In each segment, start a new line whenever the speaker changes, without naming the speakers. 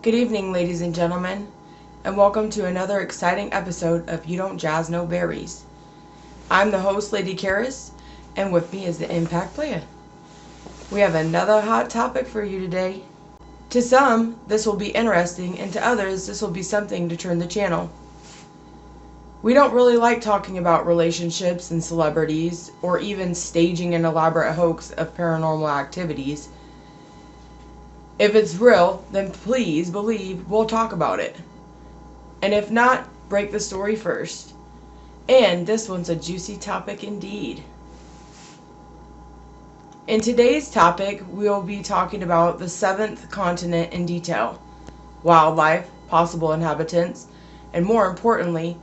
Good evening, ladies and gentlemen, and welcome to another exciting episode of You Don't Jazz No Berries. I'm the host, Lady Karus, and with me is the Impact Player. We have another hot topic for you today. To some, this will be interesting, and to others, this will be something to turn the channel. We don't really like talking about relationships and celebrities, or even staging an elaborate hoax of paranormal activities. If it's real, then please believe we'll talk about it. And if not, break the story first. And this one's a juicy topic indeed. In today's topic, we'll be talking about the seventh continent in detail, wildlife, possible inhabitants, and more importantly,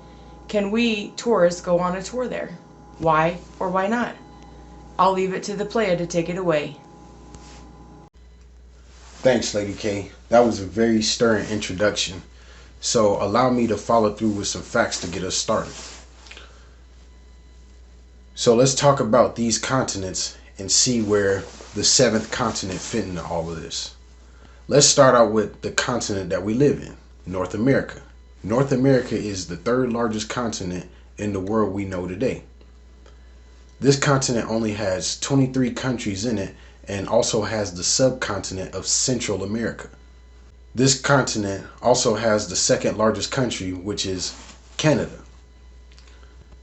can we tourists go on a tour there? Why or why not? I'll leave it to the player to take it away.
Thanks, Lady K. That was a very stirring introduction. So allow me to follow through with some facts to get us started. So let's talk about these continents and see where the seventh continent fit into all of this. Let's start out with the continent that we live in, North America. North America is the third largest continent in the world we know today. This continent only has 23 countries in it and also has the subcontinent of Central America. This continent also has the second largest country, which is Canada.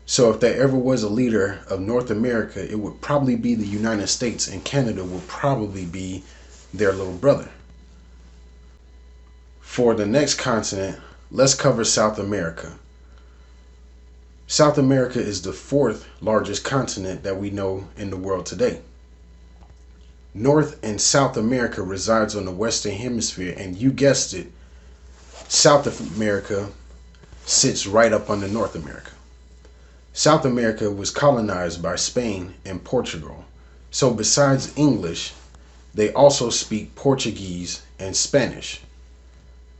So if there ever was a leader of North America, it would probably be the United States, and Canada would probably be their little brother. For the next continent, let's cover South America. South America is the fourth largest continent that we know in the world today. North and South America resides on the Western Hemisphere, and you guessed it, South America sits right up under North America. South America was colonized by Spain and Portugal, so besides English, they also speak Portuguese and Spanish.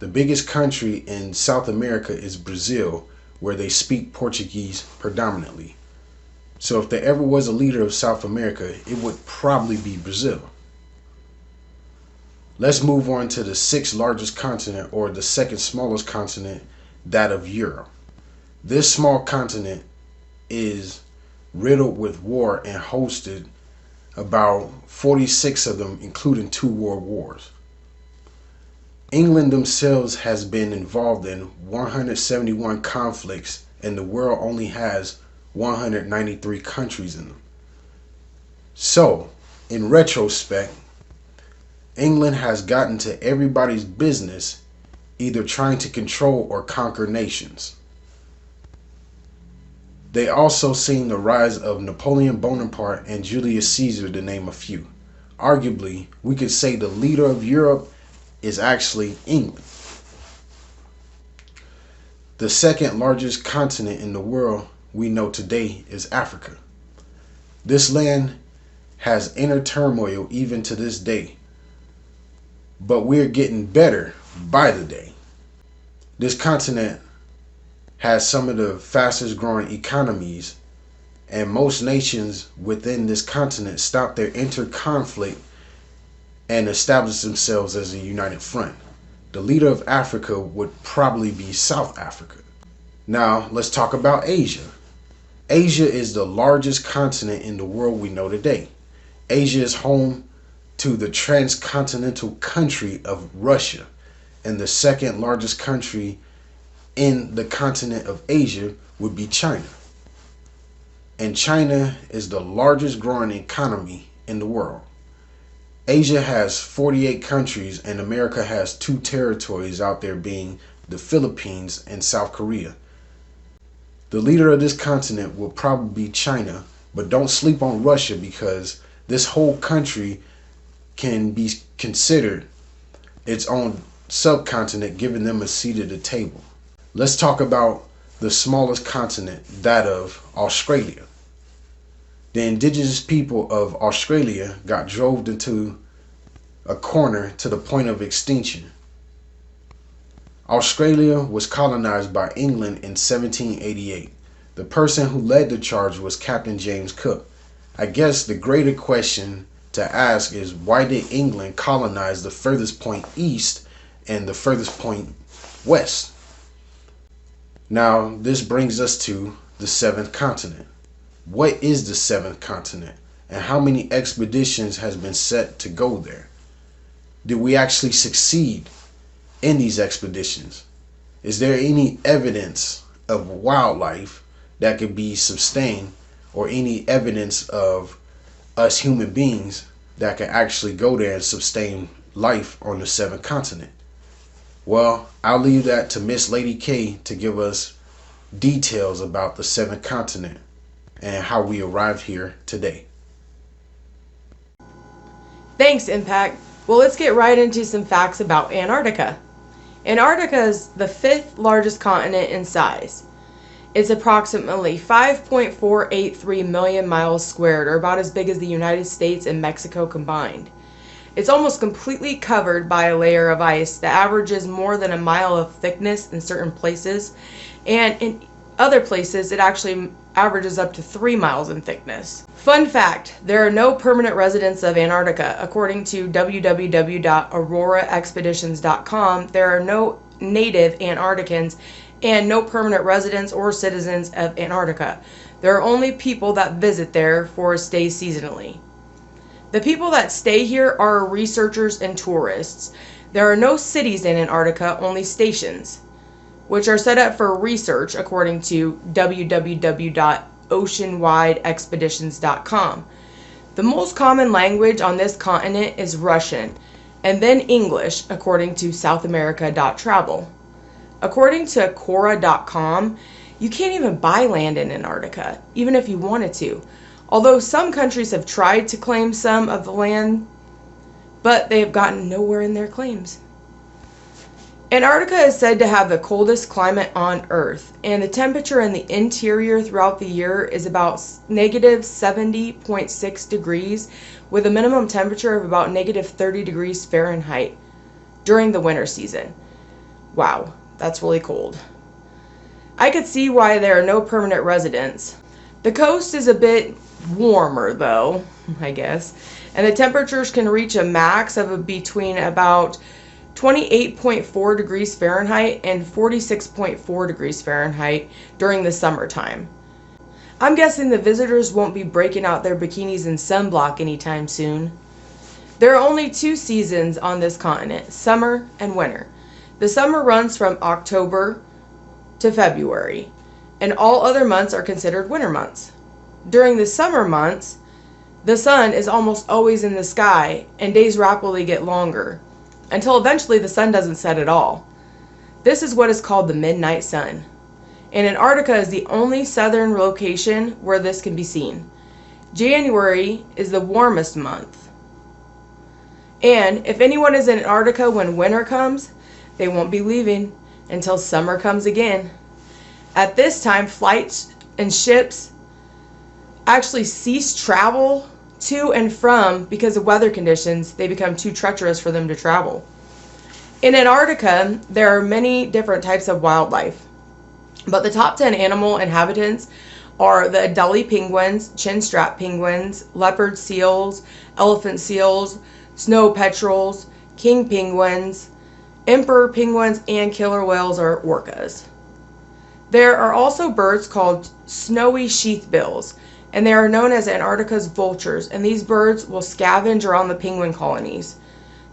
The biggest country in South America is Brazil, where they speak Portuguese predominantly. So if there ever was a leader of South America, it would probably be Brazil. Let's move on to the sixth largest continent, or the second smallest continent, that of Europe. This small continent is riddled with war and hosted about 46 of them, including 2 world wars. England themselves has been involved in 171 conflicts, and the world only has 193 countries in them. So, in retrospect, England has gotten to everybody's business, either trying to control or conquer nations. They also seen the rise of Napoleon Bonaparte and Julius Caesar, to name a few. Arguably, we could say the leader of Europe is actually England. The second largest continent in the world we know today is Africa. This land has inner turmoil even to this day, but we're getting better by the day. This continent has some of the fastest growing economies, and most nations within this continent stop their inter-conflict and establish themselves as a united front. The leader of Africa would probably be South Africa. Now let's talk about Asia. Asia is the largest continent in the world we know today. Asia is home to the transcontinental country of Russia, and the second largest country in the continent of Asia would be China. And China is the largest growing economy in the world. Asia has 48 countries, and America has 2 territories out there, being the Philippines and South Korea. The leader of this continent will probably be China, but don't sleep on Russia, because this whole country can be considered its own subcontinent, giving them a seat at the table. Let's talk about the smallest continent, that of Australia. The indigenous people of Australia got drove into a corner to the point of extinction. Australia was colonized by England in 1788. The person who led the charge was Captain James Cook. I guess the greater question to ask is, why did England colonize the furthest point east and the furthest point west. Now, this brings us to the seventh continent. What is the seventh continent, and how many expeditions has been set to go there? Did we actually succeed in these expeditions? Is there any evidence of wildlife that could be sustained, or any evidence of us human beings that can actually go there and sustain life on the seventh continent? Well, I'll leave that to Miss Lady K to give us details about the seventh continent and how we arrived here today.
Thanks, Impact. Well, let's get right into some facts about Antarctica. Antarctica is the fifth largest continent in size. It's approximately 5.483 million miles squared, or about as big as the United States and Mexico combined. It's almost completely covered by a layer of ice that averages more than a mile of thickness in certain places, and in other places it actually averages up to 3 miles in thickness. Fun fact, there are no permanent residents of Antarctica. According to www.auroraexpeditions.com, there are no native Antarcticans and no permanent residents or citizens of Antarctica. There are only people that visit there for a stay seasonally. The people that stay here are researchers and tourists. There are no cities in Antarctica, only stations, which are set up for research according to www.oceanwideexpeditions.com. The most common language on this continent is Russian, and then English according to southamerica.travel. According to Quora.com, you can't even buy land in Antarctica, even if you wanted to. Although some countries have tried to claim some of the land, but they have gotten nowhere in their claims. Antarctica is said to have the coldest climate on Earth, and the temperature in the interior throughout the year is about negative 70.6 degrees, with a minimum temperature of about negative 30 degrees Fahrenheit during the winter season. Wow, that's really cold. I could see why there are no permanent residents. The coast is a bit warmer though, I guess, and the temperatures can reach a max of between about 28.4 degrees Fahrenheit and 46.4 degrees Fahrenheit during the summertime. I'm guessing the visitors won't be breaking out their bikinis and sunblock anytime soon. There are only 2 seasons on this continent, summer and winter. The summer runs from October to February, and all other months are considered winter months. During the summer months, the sun is almost always in the sky, and days rapidly get longer, until eventually the sun doesn't set at all. This is what is called the midnight sun, and Antarctica is the only southern location where this can be seen. January is the warmest month, and if anyone is in Antarctica when winter comes, they won't be leaving until summer comes again. At this time, flights and ships actually cease travel to and from because of weather conditions. They become too treacherous for them to travel. In Antarctica, there are many different types of wildlife, but the top 10 animal inhabitants are the Adelie penguins, chinstrap penguins, leopard seals, elephant seals, snow petrels, king penguins, emperor penguins, and killer whales or orcas. There are also birds called snowy sheathbills, and they are known as Antarctica's vultures, and these birds will scavenge around the penguin colonies.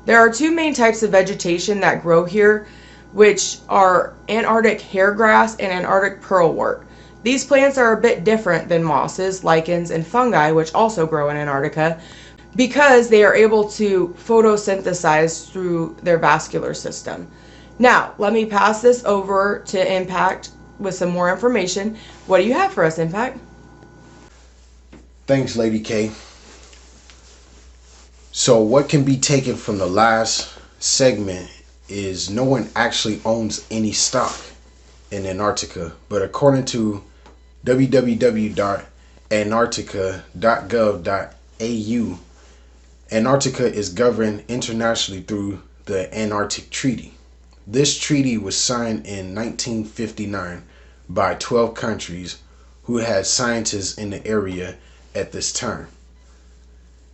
There are 2 main types of vegetation that grow here, which are Antarctic hairgrass and Antarctic pearlwort. These plants are a bit different than mosses, lichens, and fungi, which also grow in Antarctica, because they are able to photosynthesize through their vascular system. Now, let me pass this over to Impact with some more information. What do you have for us, Impact?
Thanks, Lady K. So what can be taken from the last segment is no one actually owns any stock in Antarctica, but according to www.antarctica.gov.au, Antarctica is governed internationally through the Antarctic Treaty. This treaty was signed in 1959 by 12 countries who had scientists in the area at this time.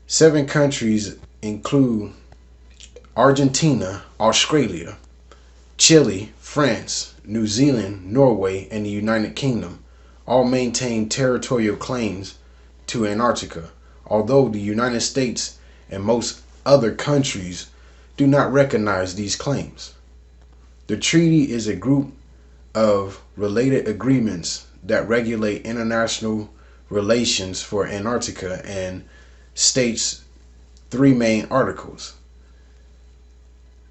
7 countries include Argentina, Australia, Chile, France, New Zealand, Norway, and the United Kingdom all maintain territorial claims to Antarctica, although the United States and most other countries do not recognize these claims. The treaty is a group of related agreements that regulate international relations for Antarctica and states three main articles.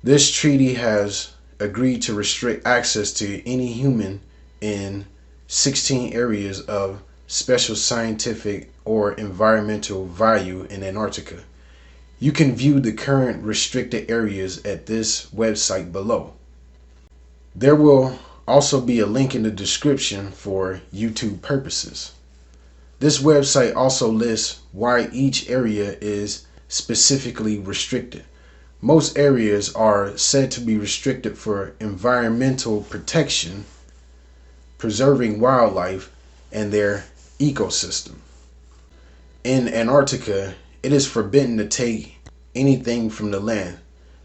This treaty has agreed to restrict access to any human in 16 areas of special scientific or environmental value in Antarctica. You can view the current restricted areas at this website below. There will also be a link in the description for YouTube purposes. This website also lists why each area is specifically restricted. Most areas are said to be restricted for environmental protection, preserving wildlife and their ecosystem. In Antarctica, it is forbidden to take anything from the land.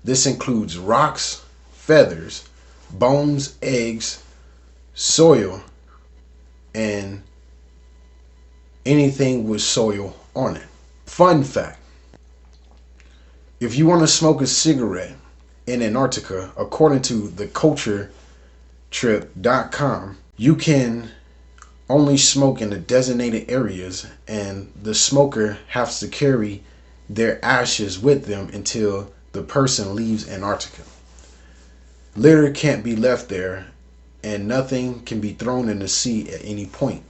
This includes rocks, feathers, bones, eggs, soil, and anything with soil on it. Fun fact: if you want to smoke a cigarette in Antarctica, according to the culturetrip.com, you can only smoke in the designated areas, and the smoker has to carry their ashes with them until the person leaves Antarctica. Litter can't be left there, and nothing can be thrown in the sea at any point.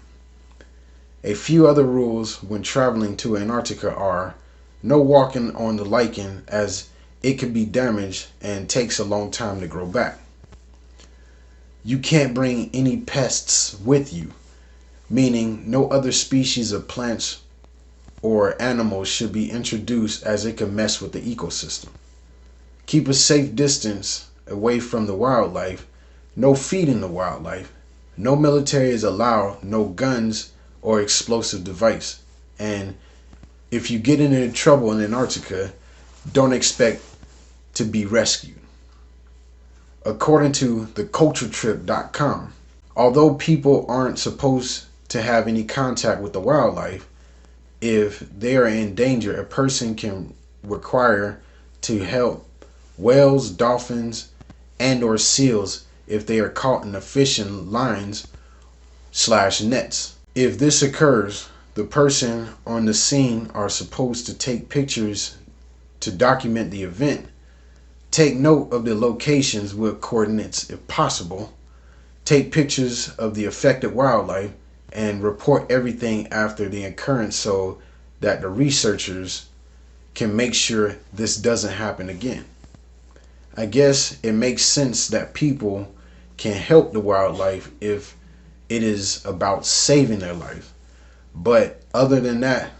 A few other rules when traveling to Antarctica are no walking on the lichen, as it can be damaged and takes a long time to grow back. You can't bring any pests with you, meaning no other species of plants or animals should be introduced, as it can mess with the ecosystem. Keep a safe distance away from the wildlife. No feeding the wildlife. No military is allowed, no guns or explosive device. And if you get into trouble in Antarctica, don't expect to be rescued. According to theculturetrip.com, although people aren't supposed to have any contact with the wildlife, if they are in danger, a person can require to help whales, dolphins, and or seals if they are caught in the fishing lines/nets. If this occurs, the person on the scene are supposed to take pictures to document the event. Take note of the locations with coordinates if possible. Take pictures of the affected wildlife and report everything after the occurrence so that the researchers can make sure this doesn't happen again. I guess it makes sense that people can help the wildlife if it is about saving their life. But other than that,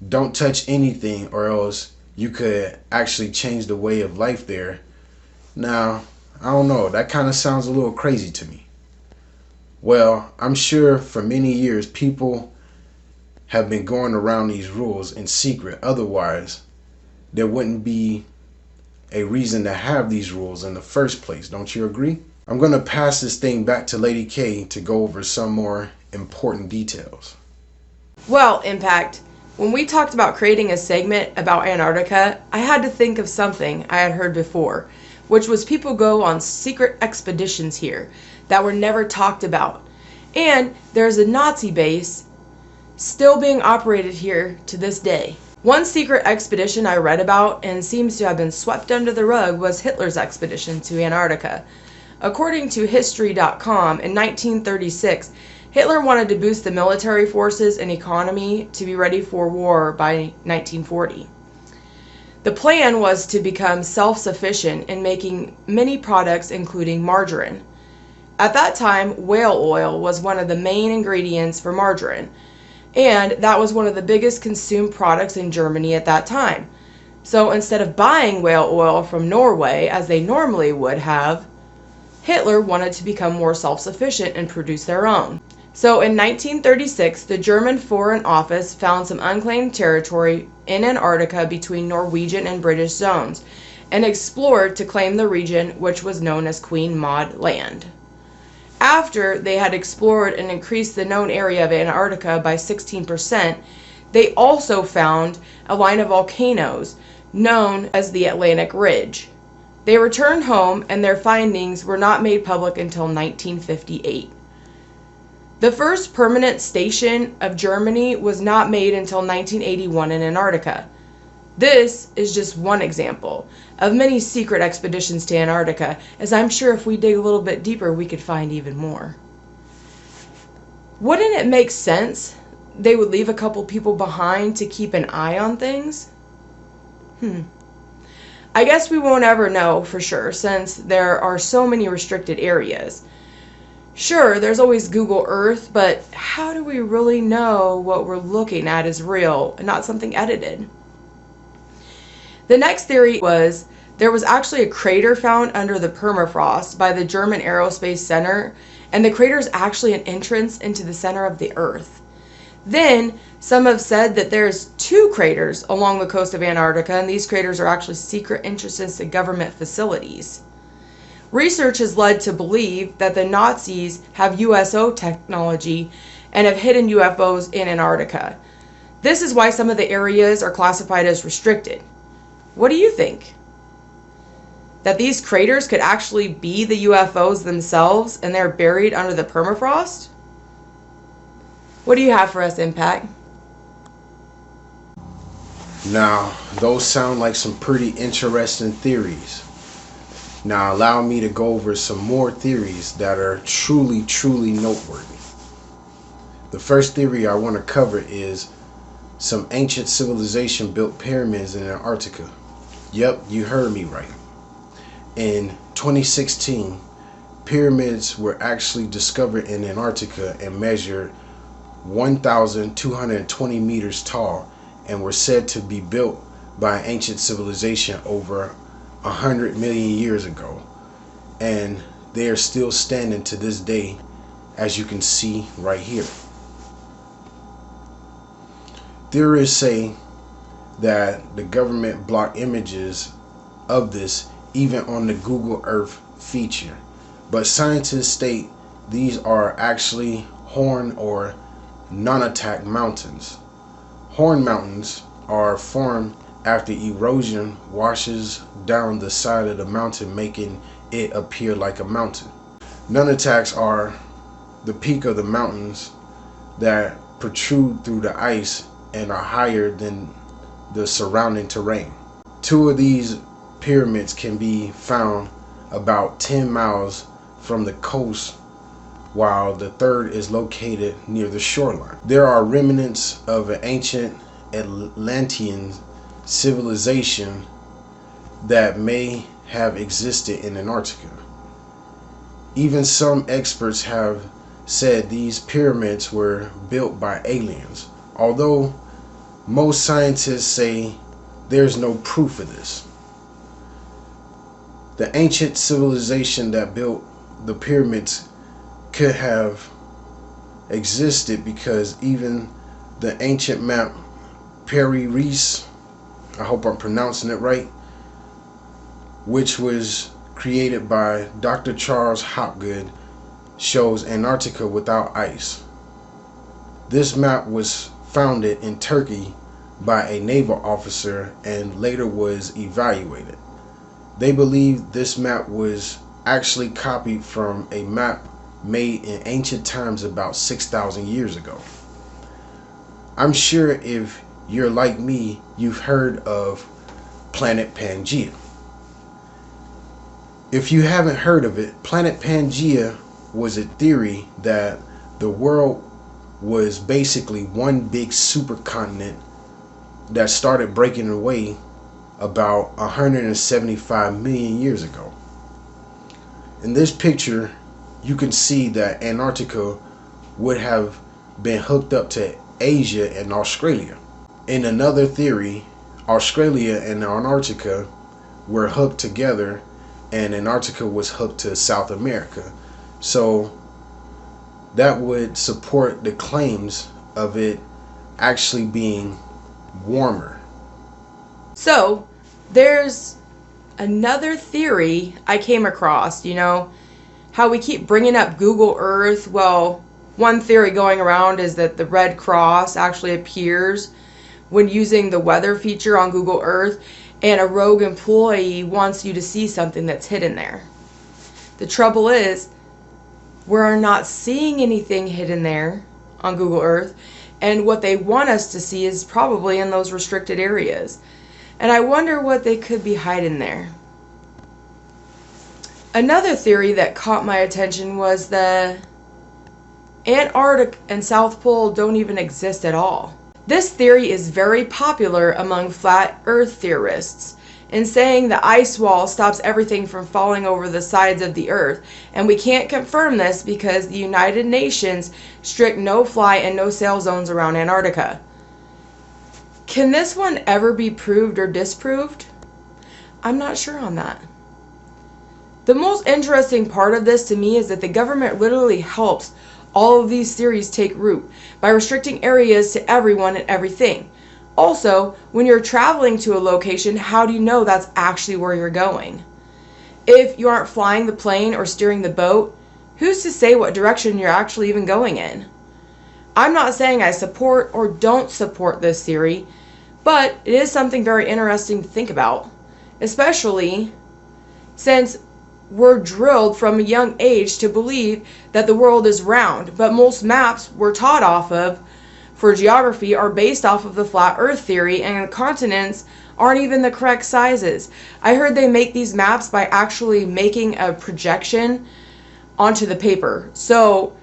don't touch anything, or else you could actually change the way of life there. Now, I don't know, that kind of sounds a little crazy to me. Well, I'm sure for many years people have been going around these rules in secret. Otherwise, there wouldn't be a reason to have these rules in the first place. Don't you agree? I'm going to pass this thing back to Lady K to go over some more important details.
Well, Impact, when we talked about creating a segment about Antarctica, I had to think of something I had heard before, which was people go on secret expeditions here that were never talked about. And there's a Nazi base still being operated here to this day. One secret expedition I read about and seems to have been swept under the rug was Hitler's expedition to Antarctica. According to History.com, in 1936, Hitler wanted to boost the military forces and economy to be ready for war by 1940. The plan was to become self-sufficient in making many products, including margarine. At that time, whale oil was one of the main ingredients for margarine, and that was one of the biggest consumed products in Germany at that time. So instead of buying whale oil from Norway, as they normally would have, Hitler wanted to become more self-sufficient and produce their own. So in 1936, the German Foreign Office found some unclaimed territory in Antarctica between Norwegian and British zones, and explored to claim the region, which was known as Queen Maud Land. After they had explored and increased the known area of Antarctica by 16%, they also found a line of volcanoes known as the Atlantic Ridge. They returned home, and their findings were not made public until 1958. The first permanent station of Germany was not made until 1981 in Antarctica. This is just one example of many secret expeditions to Antarctica, as I'm sure if we dig a little bit deeper, we could find even more. Wouldn't it make sense they would leave a couple people behind to keep an eye on things? I guess we won't ever know for sure, since there are so many restricted areas. Sure, there's always Google Earth, but how do we really know what we're looking at is real and not something edited? The next theory was there was actually a crater found under the permafrost by the German Aerospace Center, and the crater is actually an entrance into the center of the Earth. Then, some have said that there's 2 craters along the coast of Antarctica, and these craters are actually secret entrances to government facilities. Research has led to believe that the Nazis have USO technology and have hidden UFOs in Antarctica. This is why some of the areas are classified as restricted. What do you think? That these craters could actually be the UFOs themselves and they're buried under the permafrost? What do you have for us, Impact?
Now, those sound like some pretty interesting theories. Now, allow me to go over some more theories that are truly, truly noteworthy. The first theory I want to cover is some ancient civilization built pyramids in Antarctica. Yep, you heard me right. In 2016, pyramids were actually discovered in Antarctica and measured 1,220 meters tall and were said to be built by an ancient civilization over 100 million years ago. And they are still standing to this day, as you can see right here. Theorists say that the government blocked images of this even on the Google Earth feature, but scientists state these are actually horn or non-attack mountains. Horn mountains are formed after erosion washes down the side of the mountain, making it appear like a mountain. Non-attacks are the peak of the mountains that protrude through the ice and are higher than the surrounding terrain. 2 of these pyramids can be found about 10 miles from the coast, while the third is located near the shoreline. There are remnants of an ancient Atlantean civilization that may have existed in Antarctica. Even some experts have said these pyramids were built by aliens, although most scientists say there's no proof of this. The ancient civilization that built the pyramids could have existed because even the ancient map Karus, I hope I'm pronouncing it right, which was created by Dr. Charles Hopgood, shows Antarctica without ice. This map was founded in Turkey by a naval officer and later was evaluated. They believe this map was actually copied from a map made in ancient times about 6,000 years ago. I'm sure if you're like me, you've heard of Planet Pangea. If you haven't heard of it, Planet Pangea was a theory that the world was basically one big supercontinent that started breaking away about 175 million years ago. In this picture, you can see that Antarctica would have been hooked up to Asia and Australia. In another theory, Australia and Antarctica were hooked together and Antarctica was hooked to South America. So that would support the claims of it actually being warmer.
So, there's Another theory I came across, how we keep bringing up Google Earth. Well, one theory going around is that the red cross actually appears when using the weather feature on Google Earth, and a rogue employee wants you to see something that's hidden there. The trouble is, we're not seeing anything hidden there on Google Earth, and what they want us to see is probably in those restricted areas. And I wonder what they could be hiding there. Another theory that caught my attention was the Antarctic and South Pole don't even exist at all. This theory is very popular among flat Earth theorists in saying the ice wall stops everything from falling over the sides of the Earth, and we can't confirm this because the United Nations strict no-fly and no-sail zones around Antarctica. Can this one ever be proved or disproved? I'm not sure on that. The most interesting part of this to me is that the government literally helps all of these theories take root by restricting areas to everyone and everything. Also, when you're traveling to a location, how do you know that's actually where you're going? If you aren't flying the plane or steering the boat, who's to say what direction you're actually even going in? I'm not saying I support or don't support this theory, but it is something very interesting to think about, especially since we're drilled from a young age to believe that the world is round, but most maps we're taught off of for geography are based off of the flat earth theory, and the continents aren't even the correct sizes. I heard they make these maps by actually making a projection onto the paper. So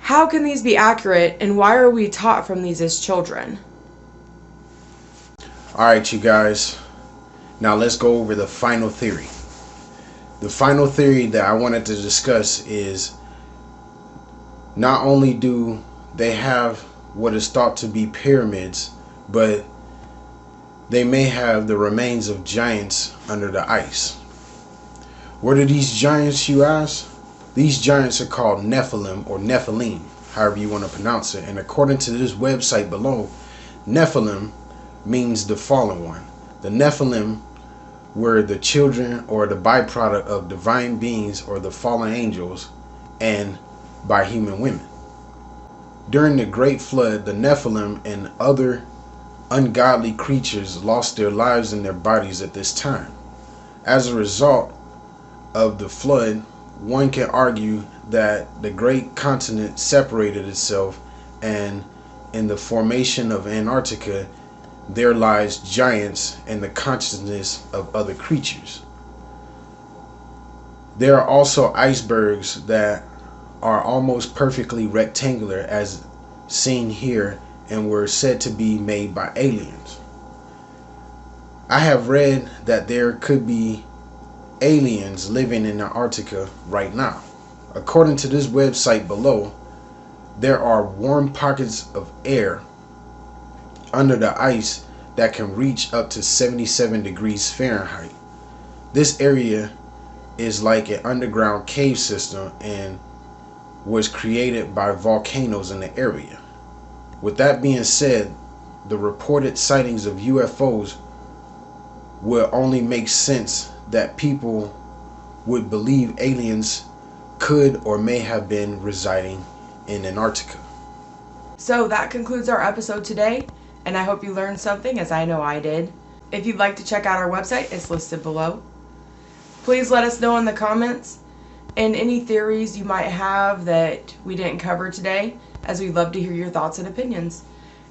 how can these be accurate, and why are we taught from these as children?
Alright, you guys. Now let's go over the final theory. The final theory that I wanted to discuss is not only do they have what is thought to be pyramids, but they may have the remains of giants under the ice. What are these giants, you ask? These giants are called Nephilim or Nephilim, however you want to pronounce it. And according to this website below, Nephilim means the fallen one. The Nephilim were the children or the byproduct of divine beings or the fallen angels and by human women. During the Great Flood, the Nephilim and other ungodly creatures lost their lives and their bodies at this time. As a result of the flood, one can argue that the great continent separated itself, and in the formation of Antarctica there lies giants and the consciousness of other creatures. There are also icebergs that are almost perfectly rectangular as seen here and were said to be made by aliens. I have read that there could be aliens living in Antarctica right now. According to this website below, there are warm pockets of air under the ice that can reach up to 77 degrees Fahrenheit. This area is like an underground cave system and was created by volcanoes in the area. With that being said, the reported sightings of UFOs will only make sense that people would believe aliens could or may have been residing in Antarctica.
So that concludes our episode today, and I hope you learned something, as I know I did. If you'd like to check out our website, it's listed below. Please let us know in the comments and any theories you might have that we didn't cover today, as we'd love to hear your thoughts and opinions.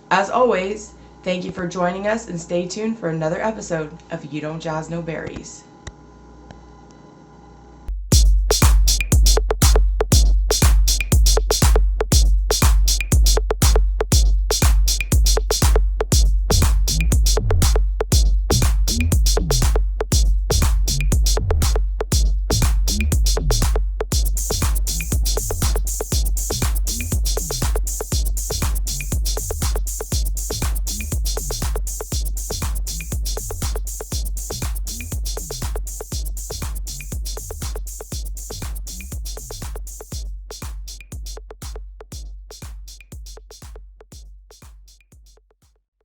As always, thank you for joining us, and stay tuned for another episode of You Don't Jazz No Berries.